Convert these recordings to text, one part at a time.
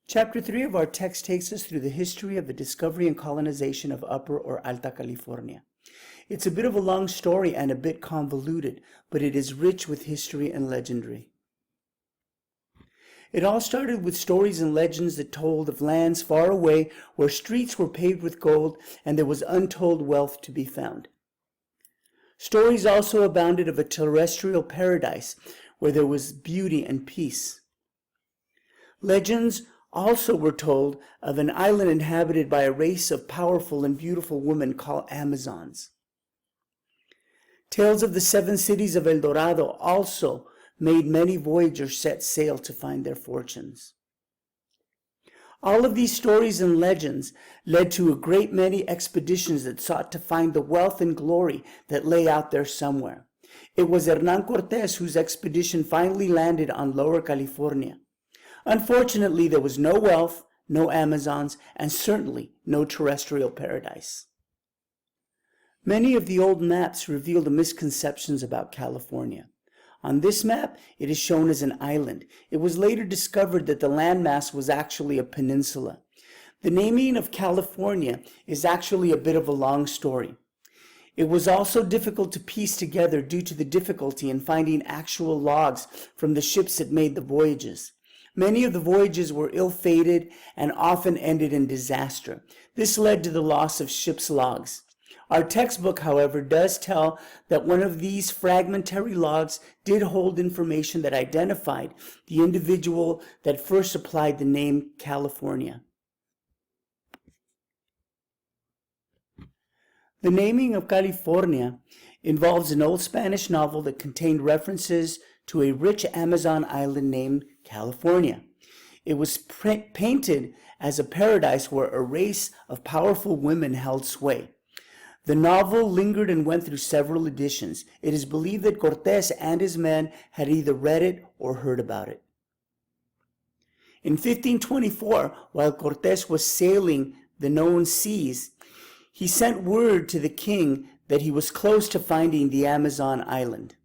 Chapter 3 of our text takes us through the history of the discovery and colonization of Upper or Alta California. It's a bit of a long story and a bit convoluted, but it is rich with history and legendary. It all started with stories and legends that told of lands far away where streets were paved with gold and there was untold wealth to be found. Stories also abounded of a terrestrial paradise where there was beauty and peace. Legends also were told of an island inhabited by a race of powerful and beautiful women called Amazons. Tales of the 7 cities of El Dorado also made many voyagers set sail to find their fortunes. All of these stories and legends led to a great many expeditions that sought to find the wealth and glory that lay out there somewhere. It was Hernan Cortés whose expedition finally landed on Lower California. Unfortunately, there was no wealth, no Amazons, and certainly no terrestrial paradise. Many of the old maps revealed misconceptions about California. On this map, it is shown as an island. It was later discovered that the landmass was actually a peninsula. The naming of California is actually a bit of a long story. It was also difficult to piece together due to the difficulty in finding actual logs from the ships that made the voyages. Many of the voyages were ill-fated and often ended in disaster. This led to the loss of ships' logs. Our textbook, however, does tell that one of these fragmentary logs did hold information that identified the individual that first applied the name California. The naming of California involves an old Spanish novel that contained references to a rich Amazon island named California. It was painted as a paradise where a race of powerful women held sway. The novel lingered and went through several editions. It is believed that Cortés and his men had either read it or heard about it. In 1524, while Cortés was sailing the known seas, he sent word to the king that he was close to finding the Amazon island.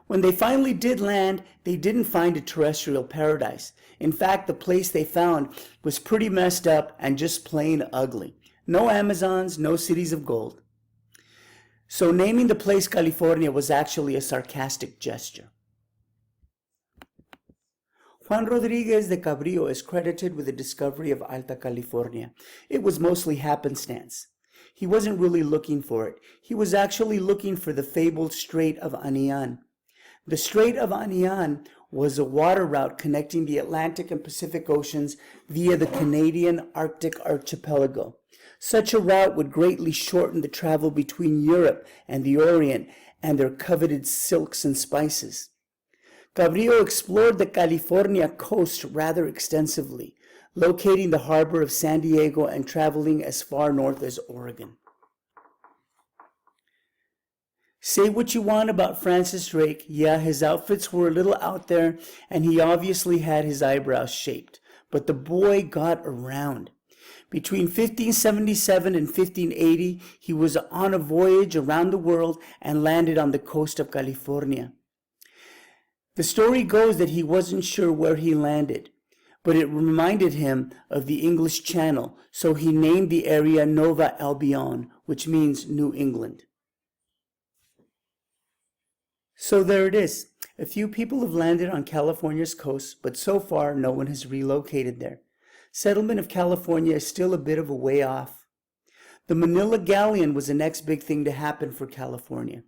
When they finally did land, they didn't find a terrestrial paradise. In fact, the place they found was pretty messed up and just plain ugly. No Amazons, no cities of gold. So naming the place California was actually a sarcastic gesture. Juan Rodriguez de Cabrillo is credited with the discovery of Alta California. It was mostly happenstance. He wasn't really looking for it. He was actually looking for the fabled Strait of Anian. The Strait of Anian was a water route connecting the Atlantic and Pacific Oceans via the Canadian Arctic archipelago. Such a route would greatly shorten the travel between Europe and the Orient and their coveted silks and spices. Cabrillo explored the California coast rather extensively, locating the harbor of San Diego and traveling as far north as Oregon. Say what you want about Francis Drake, yeah, his outfits were a little out there and he obviously had his eyebrows shaped, but the boy got around. Between 1577 and 1580, he was on a voyage around the world and landed on the coast of California. The story goes that he wasn't sure where he landed, but it reminded him of the English Channel, so he named the area Nova Albion, which means New England. So there it is. A few people have landed on California's coast, but so far no one has relocated there. Settlement of California is still a bit of a way off. The Manila Galleon was the next big thing to happen for California.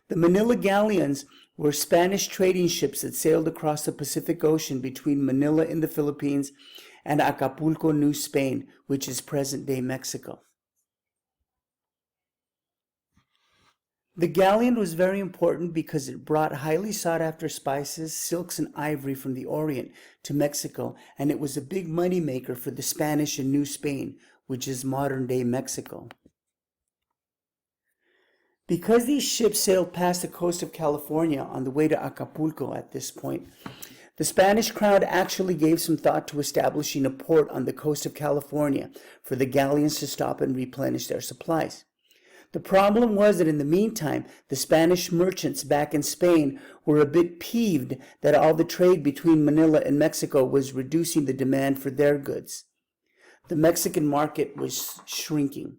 The Manila Galleons were Spanish trading ships that sailed across the Pacific Ocean between Manila in the Philippines and Acapulco, New Spain, which is present-day Mexico. The galleon was very important because it brought highly sought-after spices, silks, and ivory from the Orient to Mexico, and it was a big money maker for the Spanish in New Spain, which is modern-day Mexico. Because these ships sailed past the coast of California on the way to Acapulco at this point, the Spanish crown actually gave some thought to establishing a port on the coast of California for the galleons to stop and replenish their supplies. The problem was that in the meantime, the Spanish merchants back in Spain were a bit peeved that all the trade between Manila and Mexico was reducing the demand for their goods. The Mexican market was shrinking.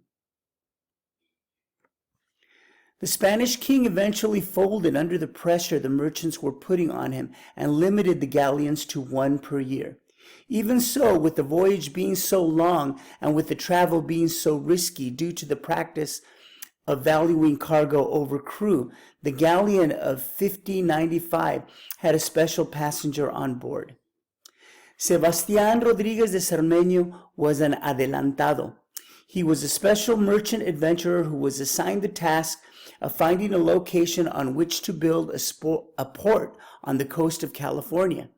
The Spanish king eventually folded under the pressure the merchants were putting on him and limited the galleons to one per year. Even so, with the voyage being so long and with the travel being so risky due to the practice of valuing cargo over crew, the galleon of 1595 had a special passenger on board. Sebastián Rodríguez de Cermeño was an adelantado. He was a special merchant adventurer who was assigned the task of finding a location on which to build a port on the coast of California.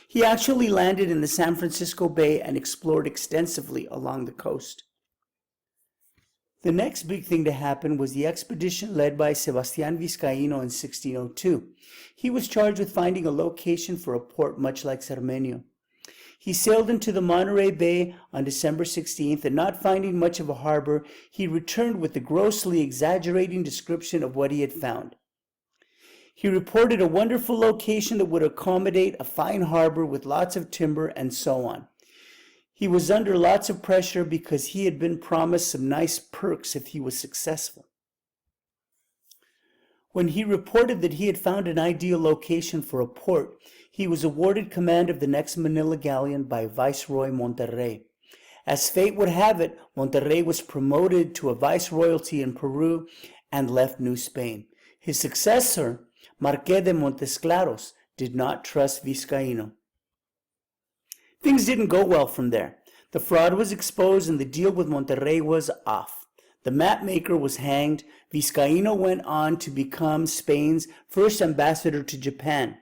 He actually landed in the San Francisco Bay and explored extensively along the coast. The next big thing to happen was the expedition led by Sebastián Vizcaíno in 1602. He was charged with finding a location for a port much like Cermeño. He sailed into the Monterey Bay on December 16th, and not finding much of a harbor, he returned with a grossly exaggerating description of what he had found. He reported a wonderful location that would accommodate a fine harbor with lots of timber and so on. He was under lots of pressure because he had been promised some nice perks if he was successful. When he reported that he had found an ideal location for a port, he was awarded command of the next Manila galleon by Viceroy Monterrey. As fate would have it, Monterrey was promoted to a viceroyalty in Peru and left New Spain. His successor, Marqués de Montesclaros, did not trust Vizcaíno. Things didn't go well from there. The fraud was exposed and the deal with Monterrey was off. The map maker was hanged. Vizcaíno went on to become Spain's first ambassador to Japan.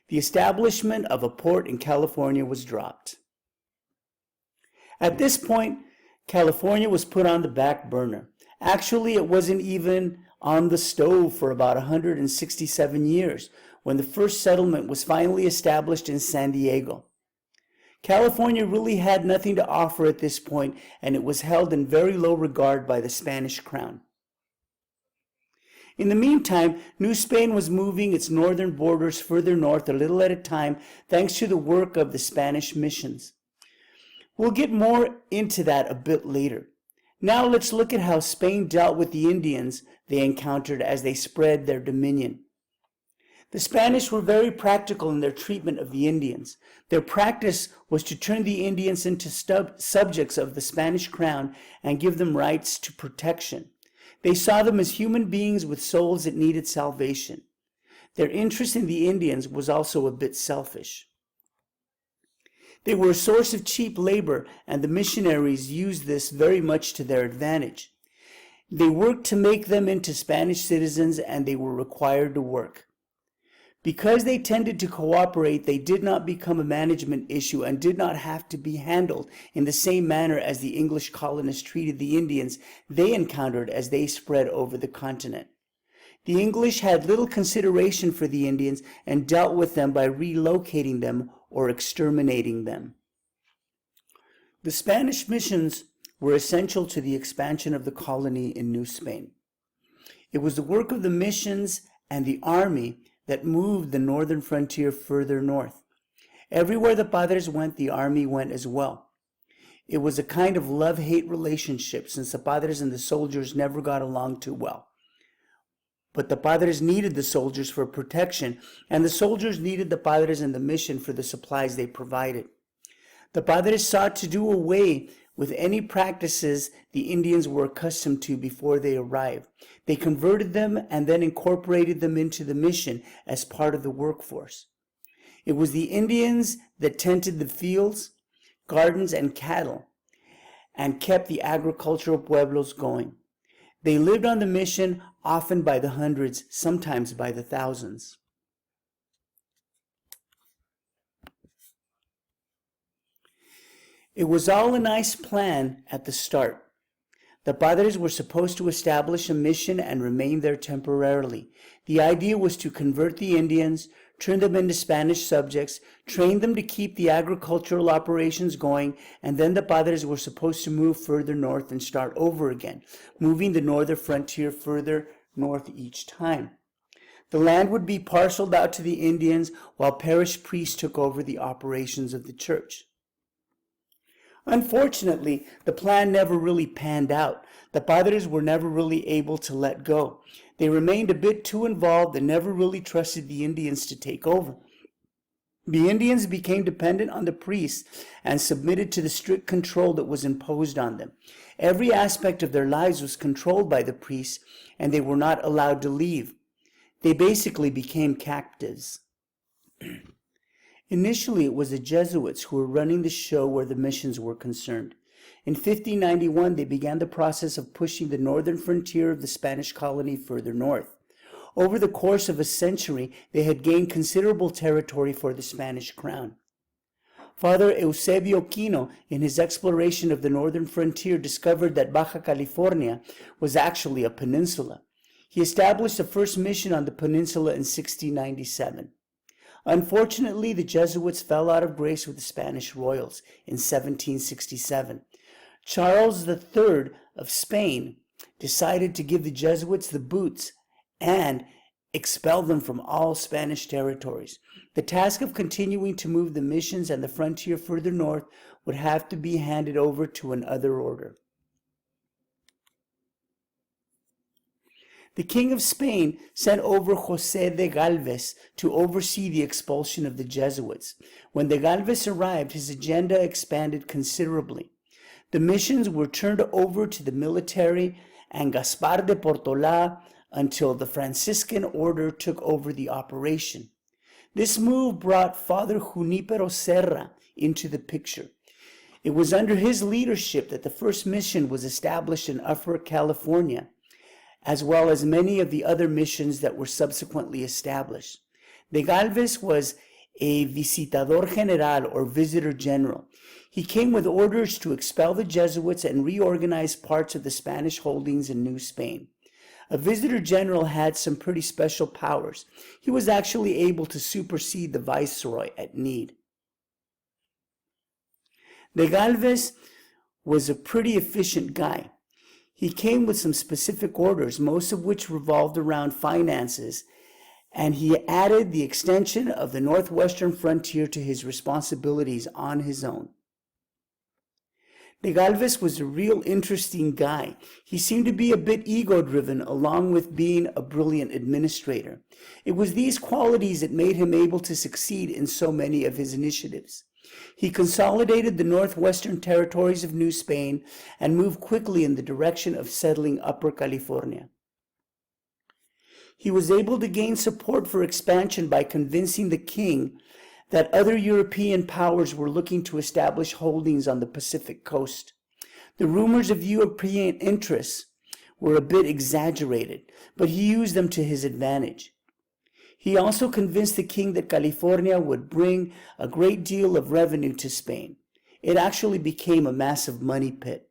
The establishment of a port in California was dropped. At this point, California was put on the back burner. Actually, it wasn't even on the stove for about 167 years when the first settlement was finally established in San Diego. California really had nothing to offer at this point, and it was held in very low regard by the Spanish crown. In the meantime, New Spain was moving its northern borders further north a little at a time, thanks to the work of the Spanish missions. We'll get more into that a bit later. Now let's look at how Spain dealt with the Indians they encountered as they spread their dominion. The Spanish were very practical in their treatment of the Indians. Their practice was to turn the Indians into subjects of the Spanish crown and give them rights to protection. They saw them as human beings with souls that needed salvation. Their interest in the Indians was also a bit selfish. They were a source of cheap labor, and the missionaries used this very much to their advantage. They worked to make them into Spanish citizens, and they were required to work. Because they tended to cooperate, they did not become a management issue and did not have to be handled in the same manner as the English colonists treated the Indians they encountered as they spread over the continent. The English had little consideration for the Indians and dealt with them by relocating them or exterminating them. The Spanish missions were essential to the expansion of the colony in New Spain. It was the work of the missions and the army that moved the northern frontier further north. Everywhere the Padres went, the army went as well. It was a kind of love-hate relationship, since the Padres and the soldiers never got along too well. But the Padres needed the soldiers for protection, and the soldiers needed the Padres and the mission for the supplies they provided. The Padres sought to do away with any practices the Indians were accustomed to before they arrived. They converted them and then incorporated them into the mission as part of the workforce. It was the Indians that tended the fields, gardens, and cattle, and kept the agricultural pueblos going. They lived on the mission, often by the hundreds, sometimes by the thousands. It was all a nice plan at the start. The Padres were supposed to establish a mission and remain there temporarily. The idea was to convert the Indians, turned them into Spanish subjects, trained them to keep the agricultural operations going, and then the padres were supposed to move further north and start over again, moving the northern frontier further north each time. The land would be parceled out to the Indians while parish priests took over the operations of the church. Unfortunately, the plan never really panned out. The padres were never really able to let go. They remained a bit too involved and never really trusted the Indians to take over. The Indians became dependent on the priests and submitted to the strict control that was imposed on them. Every aspect of their lives was controlled by the priests, and they were not allowed to leave. They basically became captives. Initially, it was the Jesuits who were running the show where the missions were concerned. In 1591, they began the process of pushing the northern frontier of the Spanish colony further north. Over the course of a century, they had gained considerable territory for the Spanish crown. Father Eusebio Kino, in his exploration of the northern frontier, discovered that Baja California was actually a peninsula. He established the first mission on the peninsula in 1697. Unfortunately, the Jesuits fell out of grace with the Spanish royals in 1767. Charles III of Spain decided to give the Jesuits the boots and expel them from all Spanish territories. The task of continuing to move the missions and the frontier further north would have to be handed over to another order. The King of Spain sent over José de Galvez to oversee the expulsion of the Jesuits. When de Galvez arrived, his agenda expanded considerably. The missions were turned over to the military and Gaspar de Portola until the Franciscan order took over the operation. This move brought Father Junipero Serra into the picture. It was under his leadership that the first mission was established in Upper California, as well as many of the other missions that were subsequently established. De Galvez was a visitador general, or visitor general. He came with orders to expel the Jesuits and reorganize parts of the Spanish holdings in New Spain. A visitor general had some pretty special powers. He was actually able to supersede the viceroy at need. De Galvez was a pretty efficient guy. He came with some specific orders, most of which revolved around finances, and he added the extension of the northwestern frontier to his responsibilities on his own. De Galvez was a real interesting guy. He seemed to be a bit ego-driven, along with being a brilliant administrator. It was these qualities that made him able to succeed in so many of his initiatives. He consolidated the northwestern territories of New Spain and moved quickly in the direction of settling Upper California. He was able to gain support for expansion by convincing the king that other European powers were looking to establish holdings on the Pacific coast. The rumors of European interests were a bit exaggerated, but he used them to his advantage. He also convinced the king that California would bring a great deal of revenue to Spain. It actually became a massive money pit.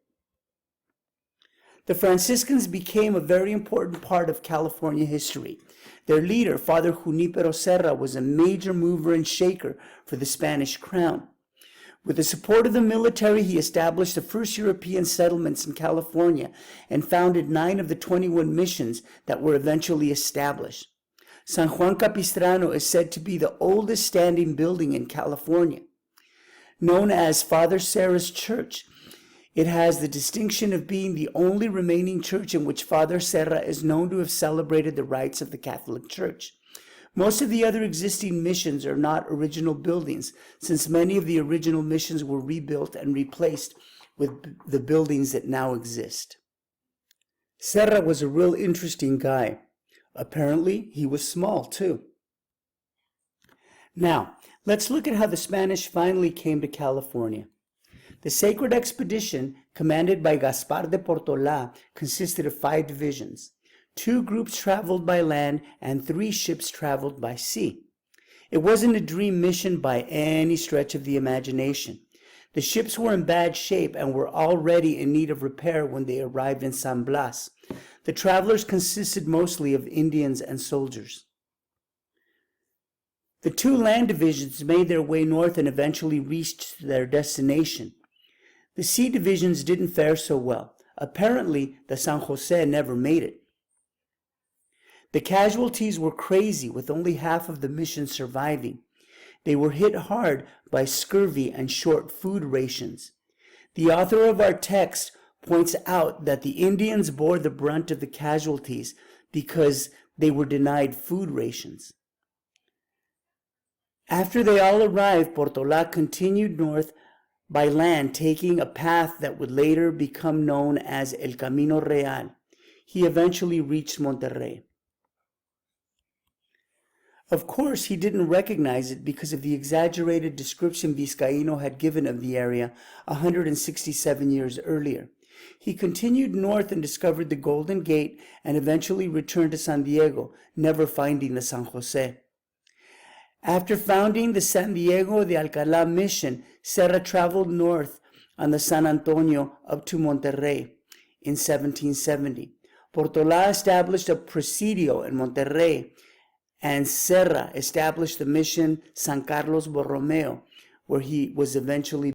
The Franciscans became a very important part of California history. Their leader, Father Junipero Serra, was a major mover and shaker for the Spanish crown. With the support of the military, he established the first European settlements in California and founded 9 of the 21 missions that were eventually established. San Juan Capistrano is said to be the oldest standing building in California. Known as Father Serra's Church, it has the distinction of being the only remaining church in which Father Serra is known to have celebrated the rites of the Catholic Church. Most of the other existing missions are not original buildings, since many of the original missions were rebuilt and replaced with the buildings that now exist. Serra was a real interesting guy. Apparently, he was small too. Now, let's look at how the Spanish finally came to California. The Sacred Expedition, commanded by Gaspar de Portola, consisted of 5 divisions. 2 groups traveled by land and 3 ships traveled by sea. It wasn't a dream mission by any stretch of the imagination. The ships were in bad shape and were already in need of repair when they arrived in San Blas. The travelers consisted mostly of Indians and soldiers. The two land divisions made their way north and eventually reached their destination. The sea divisions didn't fare so well. Apparently, the San Jose never made it. The casualties were crazy, with only half of the mission surviving. They were hit hard by scurvy and short food rations. The author of our text points out that the Indians bore the brunt of the casualties because they were denied food rations. After they all arrived, Portola continued north by land, taking a path that would later become known as El Camino Real. He eventually reached Monterrey. Of course, he didn't recognize it because of the exaggerated description Vizcaíno had given of the area 167 years earlier. He continued north and discovered the Golden Gate and eventually returned to San Diego, never finding the San Jose. After founding the San Diego de Alcalá mission, Serra traveled north on the San Antonio up to Monterrey in 1770. Portola established a presidio in Monterrey, and Serra established the mission San Carlos Borromeo, where he was eventually